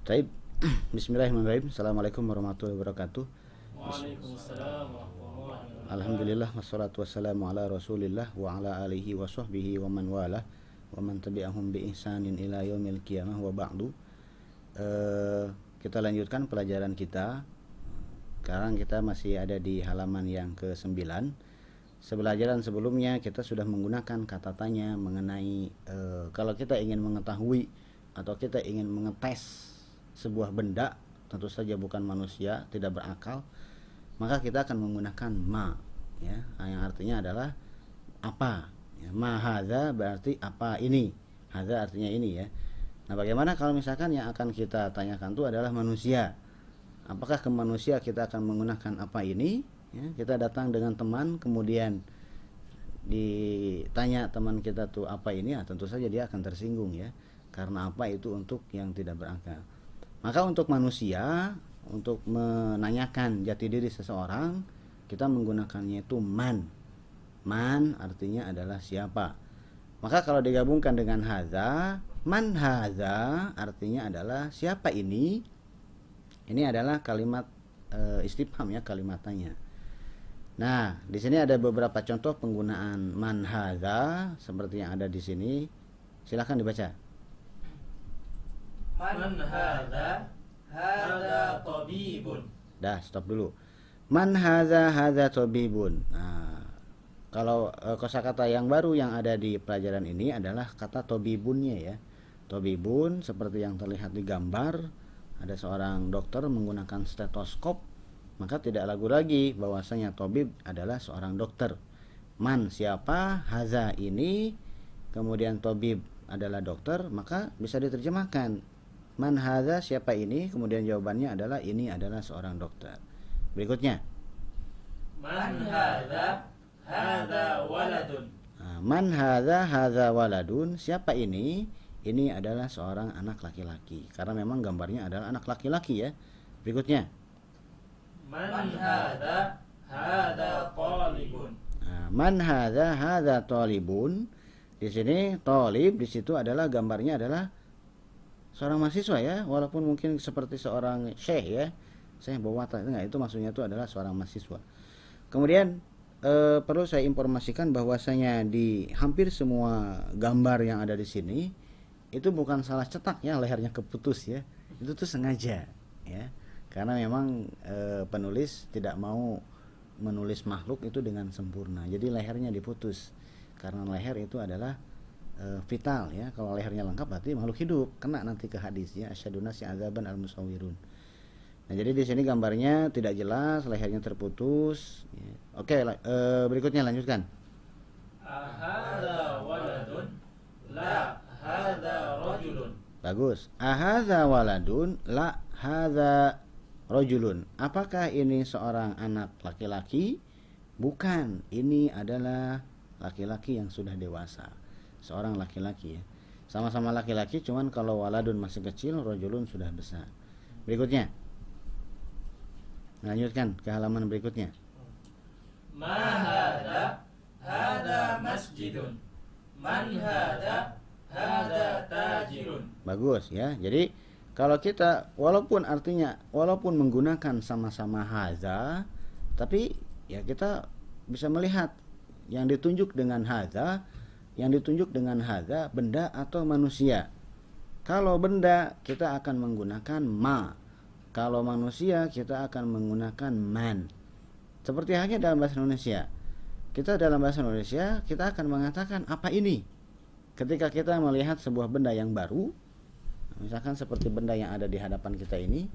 Taib. Bismillahirrahmanirrahim. Assalamualaikum warahmatullahi wabarakatuh. Waalaikumsalam warahmatullahi wabarakatuh. Alhamdulillah wassalatu wassalamu ala Rasulillah wa ala alihi wa sahbihi wa man walah wa man tabi'ahum bi ihsanin ila yaumil qiyamah wa ba'du. Kita lanjutkan pelajaran kita. Sekarang kita masih ada di halaman yang ke-9. Pelajaran sebelumnya kita sudah menggunakan kata tanya mengenai kalau kita ingin mengetahui atau kita ingin mengetes sebuah benda, tentu saja bukan manusia, tidak berakal, maka kita akan menggunakan ma, ya, yang artinya adalah apa. Ya, ma hadza berarti apa ini, hadza artinya ini, ya. Nah, bagaimana kalau misalkan yang akan kita tanyakan itu adalah manusia? Apakah ke manusia kita akan menggunakan apa ini? Ya, kita datang dengan teman, kemudian ditanya teman kita tuh apa ini, ya, tentu saja dia akan tersinggung, ya, karena apa itu untuk yang tidak berakal. Maka untuk manusia, untuk menanyakan jati diri seseorang, kita menggunakannya itu man. Man artinya adalah siapa. Maka kalau digabungkan dengan hadza, man hadza artinya adalah siapa ini. Ini adalah kalimat istifham, ya, kalimat tanya. Nah, di sini ada beberapa contoh penggunaan man hadza seperti yang ada di sini. Silakan dibaca. Man hadza? Hadza tabibun. Dah, stop dulu. Man hadza tabibun. Nah, kalau kosakata yang baru yang ada di pelajaran ini adalah kata tabibunnya, ya. Tabibun seperti yang terlihat di gambar, ada seorang dokter menggunakan stetoskop, maka tidak ragu lagi bahwasanya tabib adalah seorang dokter. Man siapa, hadza ini, kemudian tabib adalah dokter, maka bisa diterjemahkan man hadza siapa ini, kemudian jawabannya adalah ini adalah seorang dokter. Berikutnya, Man hadza? Hadza waladun. nah, man hadza waladun, siapa ini? Ini adalah seorang anak laki-laki, karena memang gambarnya adalah anak laki-laki, ya. Berikutnya, Man hadza? Hadza talibun. nah, man hadza talibun. Di sini talib di situ adalah gambarnya adalah seorang mahasiswa, ya, walaupun mungkin seperti seorang syekh, ya, saya bawa enggak, itu maksudnya itu adalah seorang mahasiswa. Kemudian perlu saya informasikan bahwasanya di hampir semua gambar yang ada di sini itu bukan salah cetak, ya, lehernya keputus, ya, itu tuh sengaja, ya, karena memang penulis tidak mau menulis makhluk itu dengan sempurna, jadi lehernya diputus karena leher itu adalah vital, ya. Kalau lehernya lengkap berarti makhluk hidup, kena nanti ke hadis, ya, asyaduna si azaban al musawirun. Nah, jadi di sini gambarnya tidak jelas, lehernya terputus, ya. Oke, berikutnya lanjutkan. Ahadza waladun? La, hadza rajulun. Bagus. Ahadza waladun? La, hadza rajulun. Apakah ini seorang anak laki-laki? Bukan, ini adalah laki-laki yang sudah dewasa. Seorang laki-laki, ya. Sama-sama laki-laki, cuman kalau waladun masih kecil, rajulun sudah besar. Berikutnya, lanjutkan ke halaman berikutnya. Ma hadza? Hadza masjidun. Man hadza? Hadza tajirun. Bagus, ya. Jadi kalau kita walaupun menggunakan sama-sama hadza, tapi ya kita bisa melihat yang ditunjuk dengan hadza benda atau manusia. Kalau benda kita akan menggunakan ma. Kalau manusia kita akan menggunakan man. Seperti halnya dalam bahasa Indonesia. Dalam bahasa Indonesia kita akan mengatakan apa ini? Ketika kita melihat sebuah benda yang baru, misalkan seperti benda yang ada di hadapan kita ini,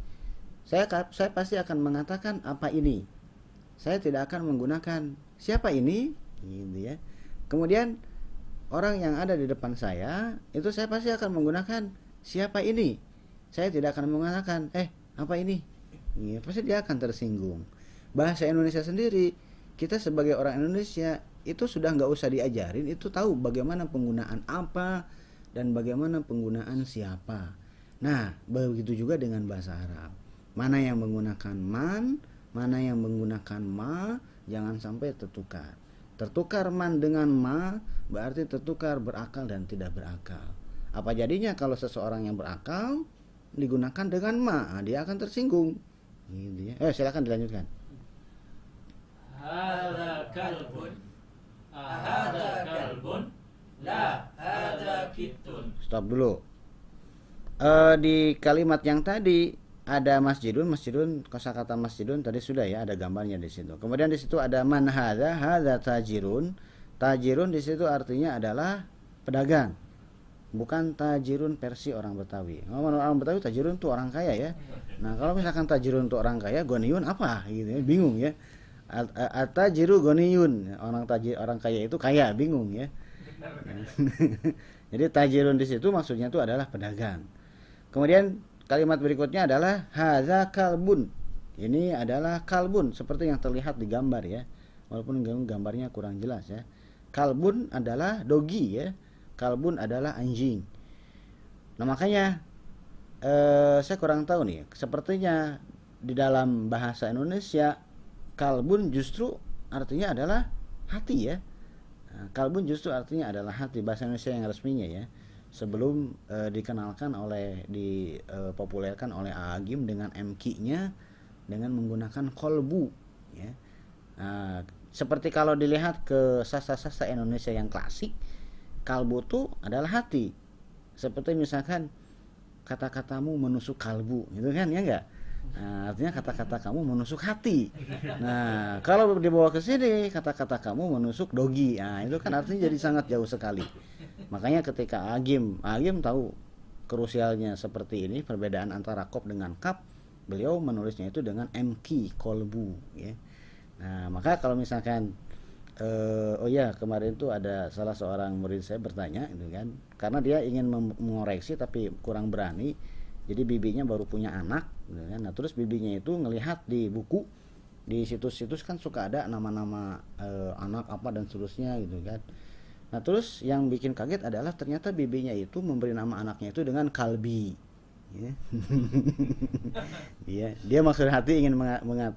saya pasti akan mengatakan apa ini. Saya tidak akan menggunakan siapa ini, gitu, ya. Kemudian orang yang ada di depan saya, itu saya pasti akan menggunakan siapa ini. Saya tidak akan mengatakan apa ini, ya, pasti dia akan tersinggung. Bahasa Indonesia sendiri, kita sebagai orang Indonesia itu sudah nggak usah diajarin, itu tahu bagaimana penggunaan apa dan bagaimana penggunaan siapa. Nah, begitu juga dengan bahasa Arab. Mana yang menggunakan man, mana yang menggunakan ma, jangan sampai tertukar. Tertukar man dengan ma berarti tertukar berakal dan tidak berakal. Apa jadinya kalau seseorang yang berakal digunakan dengan ma, dia akan tersinggung. Gitu ya. Silakan dilanjutkan. Hada kalbun. Ahada kalbun. La hada kittun. Stop dulu. Di kalimat yang tadi ada masjidun, kosakata masjidun tadi sudah ya, ada gambarnya di situ. Kemudian di situ ada man hadza tajirun. Tajirun di situ artinya adalah pedagang. Bukan tajirun versi orang Betawi. Kalau orang Betawi tajirun tuh orang kaya ya. Nah, kalau misalkan tajirun tuh orang kaya, goniyun apa gitu ya, bingung ya. At-tajiru goniyun, orang kaya itu kaya, bingung ya. Jadi tajirun di situ maksudnya itu adalah pedagang. Kemudian kalimat berikutnya adalah hadza kalbun. Ini adalah kalbun seperti yang terlihat di gambar ya. Walaupun gambarnya kurang jelas ya. Kalbun adalah dogi ya. Kalbun adalah anjing. Nah, makanya saya kurang tahu nih. Sepertinya di dalam bahasa Indonesia kalbun justru artinya adalah hati ya. Kalbun justru artinya adalah hati, bahasa Indonesia yang resminya ya. Sebelum dikenalkan dipopulerkan oleh Agim dengan MQ-nya dengan menggunakan kolbu ya. Seperti kalau dilihat ke sastra-sastra Indonesia yang klasik, kalbu itu adalah hati. Seperti misalkan kata-katamu menusuk kalbu, gitu kan ya enggak? Artinya kata-kata kamu menusuk hati. Nah, kalau dibawa ke sini kata-kata kamu menusuk dogi. Nah, itu kan artinya jadi sangat jauh sekali. Makanya ketika Agim tahu krusialnya seperti ini, perbedaan antara kop dengan kap, beliau menulisnya itu dengan MQ kolbu ya. Nah, maka kalau misalkan kemarin tuh ada salah seorang murid saya bertanya itu kan, karena dia ingin mengoreksi tapi kurang berani. Jadi bibinya baru punya anak gitu kan. Nah, terus bibinya itu ngelihat di buku, di situs-situs kan suka ada nama-nama anak apa dan seterusnya gitu kan. Nah, terus yang bikin kaget adalah ternyata bibinya itu memberi nama anaknya itu dengan kalbi ya. Iya, dia maksud hati ingin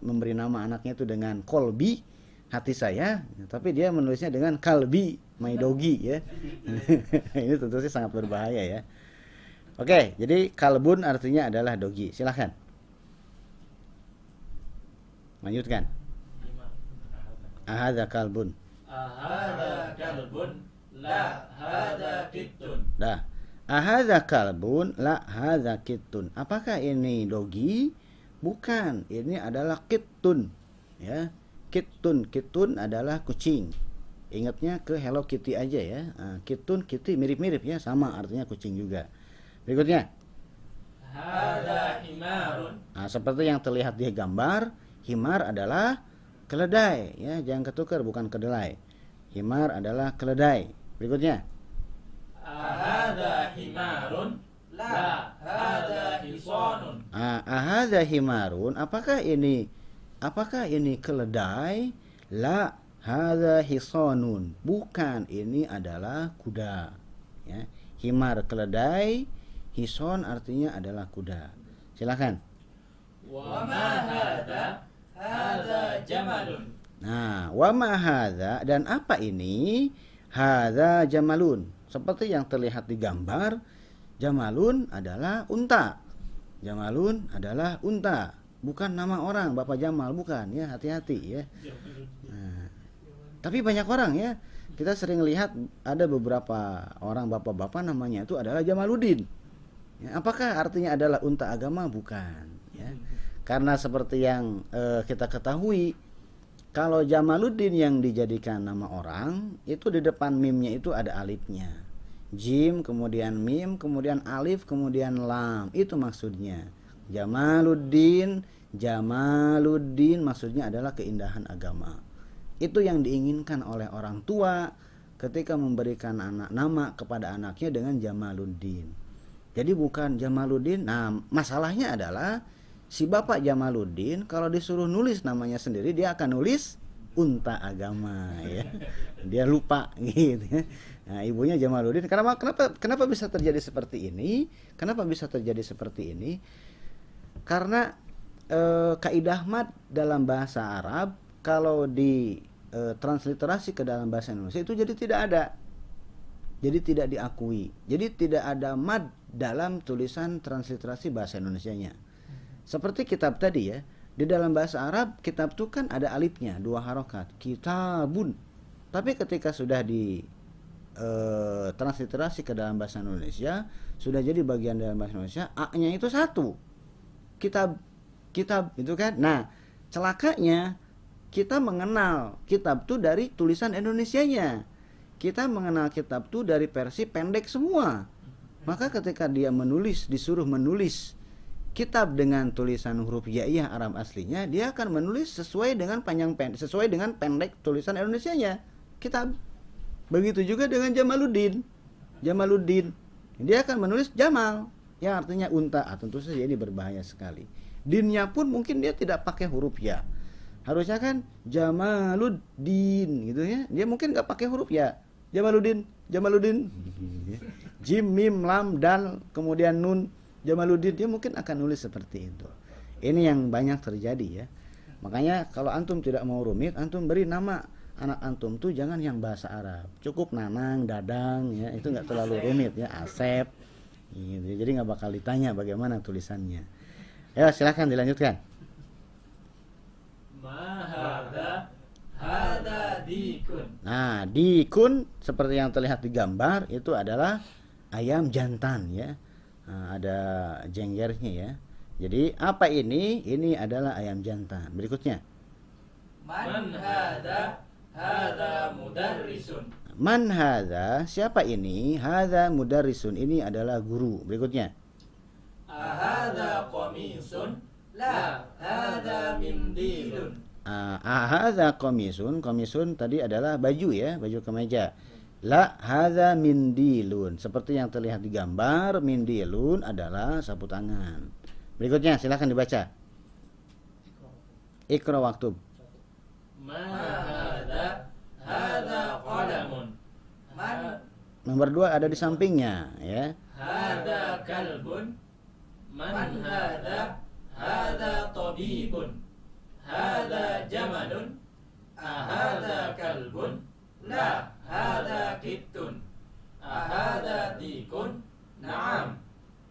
memberi nama anaknya itu dengan kolbi, hati saya, tapi dia menulisnya dengan kalbi, my doggy ya. Ini tentu sih sangat berbahaya ya. Oke, jadi kalbun artinya adalah dogi. Silahkan lanjutkan. Ahadza kalbun. Ahada kalbun. La hada kittun. Dah. Ahadza kalbun, la hadza kittun. Apakah ini dogi? Bukan, ini adalah kittun. Ya. Kittun adalah kucing. Ingatnya ke Hello Kitty aja ya. Kittun, kitty mirip-mirip ya, sama artinya kucing juga. Berikutnya. Hada himarun. Seperti yang terlihat di gambar, himar adalah keledai ya, jangan ketukar, bukan kedelai. Himar adalah keledai. Berikutnya. Ahada himarun. La hada hisanun. Ahadza himarun, apakah ini keledai? La hadza hisanun, bukan, ini adalah kuda ya. Himar keledai, hison artinya adalah kuda. Silakan. Wa ma hada? Hada jamalun. Nah, wa ma hadza, dan apa ini? Hadza jamalun. Seperti yang terlihat di gambar, jamalun adalah unta. Jamalun adalah unta, bukan nama orang Bapak Jamal, bukan ya, hati-hati ya. Nah, tapi banyak orang ya, kita sering lihat ada beberapa orang bapak-bapak namanya itu adalah Jamaluddin. Ya, apakah artinya adalah unta agama? Bukan. Ya. Karena seperti yang kita ketahui, kalau Jamaluddin yang dijadikan nama orang, itu di depan mimnya itu ada alifnya. Jim, kemudian mim, kemudian alif, kemudian lam. Itu maksudnya. Jamaluddin maksudnya adalah keindahan agama. Itu yang diinginkan oleh orang tua ketika memberikan nama kepada anaknya dengan Jamaluddin. Jadi bukan Jamaluddin. Nah, masalahnya adalah si Bapak Jamaluddin kalau disuruh nulis namanya sendiri, dia akan nulis unta agama ya. Dia lupa gitu ya. Nah, ibunya Jamaluddin. Kenapa bisa terjadi seperti ini? Kenapa bisa terjadi seperti ini? Karena kaidah mad dalam bahasa Arab kalau di transliterasi ke dalam bahasa Indonesia itu jadi tidak ada. Jadi tidak diakui. Jadi tidak ada mad dalam tulisan transliterasi bahasa Indonesianya. Seperti kitab tadi ya, di dalam bahasa Arab kitab itu kan ada alifnya, 2 harokat, kitabun. Tapi ketika sudah di transliterasi ke dalam bahasa Indonesia, sudah jadi bagian dalam bahasa Indonesia, a-nya itu 1. Kitab itu kan. Nah, celakanya kita mengenal kitab itu dari tulisan Indonesianya. Kita mengenal kitab itu dari versi pendek semua. Maka ketika dia disuruh menulis kitab dengan tulisan huruf hijaiyah Arab aslinya, dia akan menulis sesuai dengan sesuai dengan pendek tulisan Indonesianya, kitab. Begitu juga dengan Jamaluddin. Dia akan menulis Jamal, yang artinya unta. Tentu saja ini berbahaya sekali. Dinnya pun mungkin dia tidak pakai huruf ya. Harusnya kan Jamaluddin gitu ya. Dia mungkin nggak pakai huruf ya. Jamaluddin. Jim, mim, lam, dal, kemudian nun. Jamaluddin, dia mungkin akan nulis seperti itu. Ini yang banyak terjadi ya. Makanya kalau antum tidak mau rumit, antum beri nama anak antum tuh jangan yang bahasa Arab. Cukup Nanang, Dadang ya, itu nggak terlalu rumit ya, Asep. Gitu. Jadi nggak bakal ditanya bagaimana tulisannya. Ya, silakan dilanjutkan. Ma hadza dikun. Nah, dikun seperti yang terlihat di gambar itu adalah ayam jantan ya. Nah, ada jenggernya ya. Jadi apa ini? Ini adalah ayam jantan. Berikutnya. Man hadza mudarrisun. Man hadza, siapa ini? Hadza mudarrisun, ini adalah guru. Berikutnya. Ahadza qamisun. La hadza mindilun. Hadza qamisun. Qamisun tadi adalah baju ya, baju kemeja. La hadza mindilun. Seperti yang terlihat di gambar, mindilun adalah sapu tangan. Berikutnya silakan dibaca. Iqra waktub. Ma hadza qalamun. Nomor 2 ada di sampingnya ya. Hadza kalbun. Man hadza tabibun. Hadza jamalun. Ahadza kalbun. La hadza kittun. Ahadza dikun. Na'am.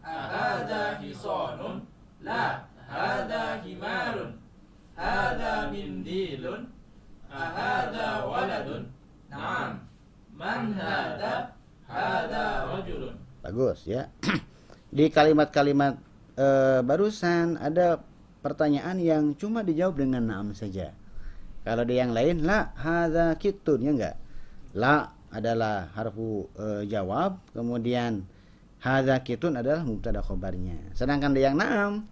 Ahadza hisanun. La hadza himarun. Hadza mindilun. Ahadza waladun. Na'am. Man hadza? Hadza rajulun. Bagus ya. Di kalimat-kalimat barusan ada pertanyaan yang cuma dijawab dengan na'am saja. Kalau di yang lain la hadza kittun ya enggak. La adalah harfu jawab, kemudian hadza kittun adalah mubtada khobarnya. Sedangkan di yang na'am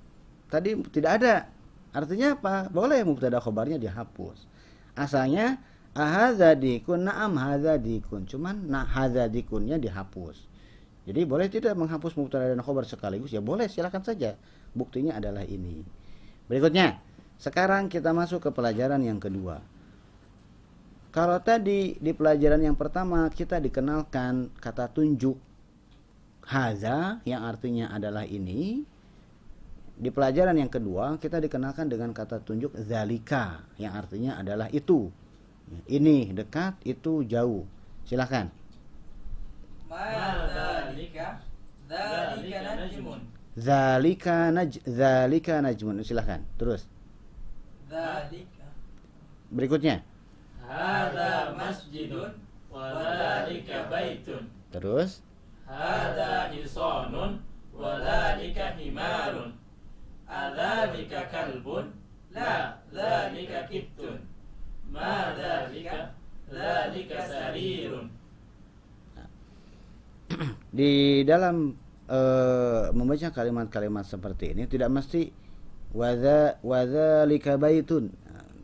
tadi tidak ada. Artinya apa? Boleh mubtada khobarnya dihapus. Asalnya ahadza dikun, na'am hadza dikun. Cuman hadza dikunnya dihapus. Jadi boleh tidak menghapus mubtada dan khobar sekaligus? Ya boleh, silakan saja. Buktinya adalah ini. Berikutnya, sekarang kita masuk ke pelajaran yang kedua. Kalau tadi di pelajaran yang pertama kita dikenalkan kata tunjuk hadza yang artinya adalah ini. Di pelajaran yang kedua kita dikenalkan dengan kata tunjuk zalika yang artinya adalah itu. Ini dekat, itu jauh. Silakan. Ma dzalika? Dzalika najmun. Zalika najmun. Silakan. Terus. Dzalika. Berikutnya. Hadza masjidun wa dzalika baitun. Terus. Hadza hisanun wa dzalika himarun. Adzalika kalbun? La, dzalika kittun. Ma dzalika? Dzalika sarirun. Di dalam membaca kalimat-kalimat seperti ini tidak mesti wadzalika baitun.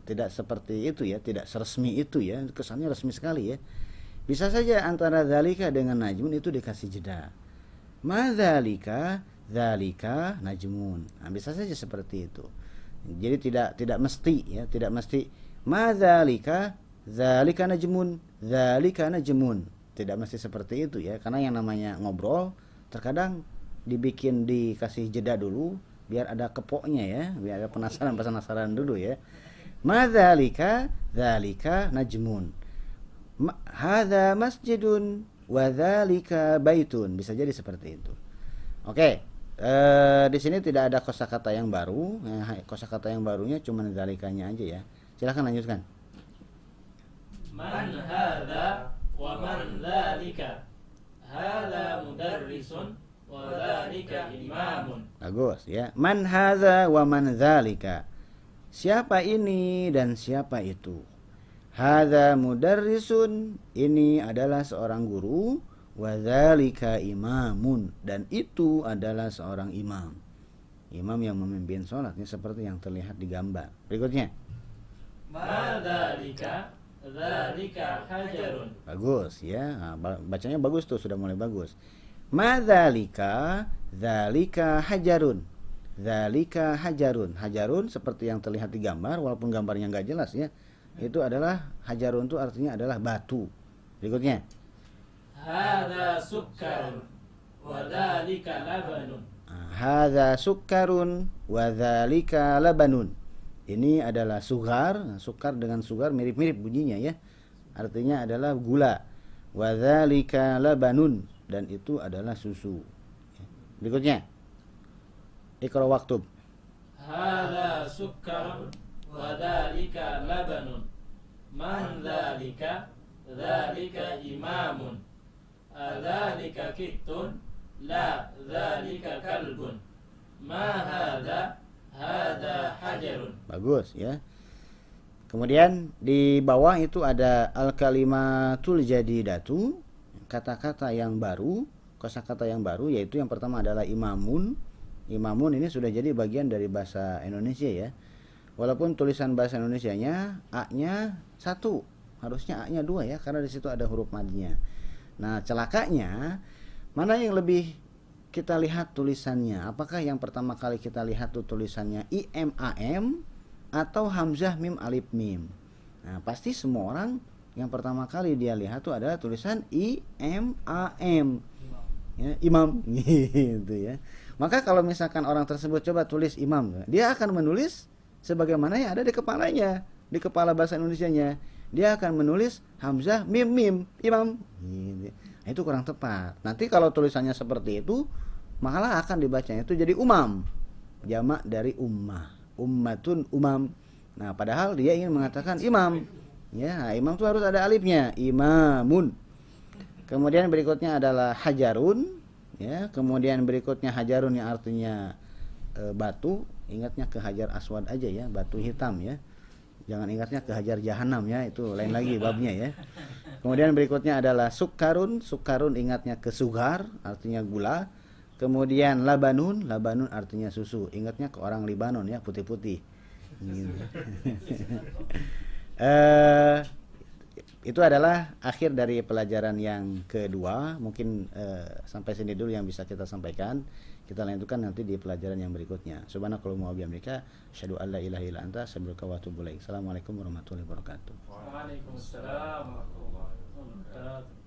Tidak seperti itu ya, tidak seresmi itu ya. Kesannya resmi sekali ya. Bisa saja antara dzalika dengan najmun itu dikasih jeda. Ma dzalika, dzalika najmun. Nah, bisa saja seperti itu. Jadi tidak mesti ya, tidak mesti ma dzalika, dzalika najmun, dzalika najmun. Tidak mesti seperti itu ya, karena yang namanya ngobrol terkadang dikasih jeda dulu biar ada kepoknya ya, biar ada penasaran dulu ya. Ma dzalika, dzalika najmun. Hadza masjidun wa dzalika baitun. Bisa jadi seperti itu. Oke. Di sini tidak ada kosakata yang baru. Kosakata yang barunya cuma zalikanya aja ya. Silahkan lanjutkan. Man hadza wa man dzalika. Hadza mudarrisun wa dzalika imamun. Bagus ya. Man hadza wa man dzalika. Siapa ini dan siapa itu? Hadza mudarrisun, ini adalah seorang guru. Wa dzalika imamun, dan itu adalah seorang imam. Imam yang memimpin sholat, ini seperti yang terlihat di gambar. Berikutnya. Ma dzalika, dzalika hajarun. Bagus ya. Nah, bacanya bagus tuh, sudah mulai bagus. Ma dzalika, dzalika hajarun. Dzalika hajarun. Hajarun seperti yang terlihat di gambar, walaupun gambarnya nggak jelas ya. Itu adalah hajarun, itu artinya adalah batu. Berikutnya. Hadza sukkarun wa dzalika labanun. Hadza sukkarun wa dzalika labanun. Ini adalah sugar. Sukar dengan sugar mirip-mirip bunyinya ya. Artinya adalah gula. Wa dzalika labanun, dan itu adalah susu. Berikutnya. Iqra waktub. Hadza sukkarun wa dzalika labanun. Man dzalika, dzalika imamun. Adzalika kittun, la dzalika kalbun. Ma hadza, hadza hajarun. Bagus ya. Kemudian di bawah itu ada al-kalimatul jadidatu, kata-kata yang baru, kosakata yang baru, yaitu yang pertama adalah imamun. Imamun ini sudah jadi bagian dari bahasa Indonesia ya. Walaupun tulisan bahasa Indonesianya A-nya 1, harusnya A-nya 2 ya, karena di situ ada huruf madnya. Nah, celakanya mana yang lebih kita lihat tulisannya? Apakah yang pertama kali kita lihat tuh tulisannya IMAM atau hamzah mim alif mim? Nah, pasti semua orang yang pertama kali dia lihat tuh adalah tulisan IMAM. Ya, imam gitu ya. Maka kalau misalkan orang tersebut coba tulis imam, dia akan menulis sebagaimana yang ada di kepalanya, di kepala bahasa Indonesianya. Dia akan menulis hamzah mim mim imam. Nah, itu kurang tepat. Nanti kalau tulisannya seperti itu, malah akan dibacanya itu jadi umam, jamak dari ummah, ummatun umam. Nah, padahal dia ingin mengatakan imam. Ya, imam itu harus ada alifnya, imamun. Kemudian berikutnya adalah hajarun. Ya, kemudian berikutnya hajarun yang artinya batu. Ingatnya ke hajar aswad aja ya, batu hitam ya. Jangan ingatnya ke hajar jahanam ya, itu lain lagi babnya ya. Kemudian berikutnya adalah sukarun. Sukarun ingatnya ke sugar, artinya gula. Kemudian labanun. Labanun artinya susu. Ingatnya ke orang Libanon ya, putih-putih. Gitu. Itu adalah akhir dari pelajaran yang kedua. Mungkin sampai sini dulu yang bisa kita sampaikan. Kita lanjutkan nanti di pelajaran yang berikutnya. Subhanakallahumma wa bihamdika, asyhadu an la ilaha illa anta, astaghfiruka wa atubu ilaik. Assalamualaikum warahmatullahi wabarakatuh. Waalaikumsalam warahmatullahi wabarakatuh.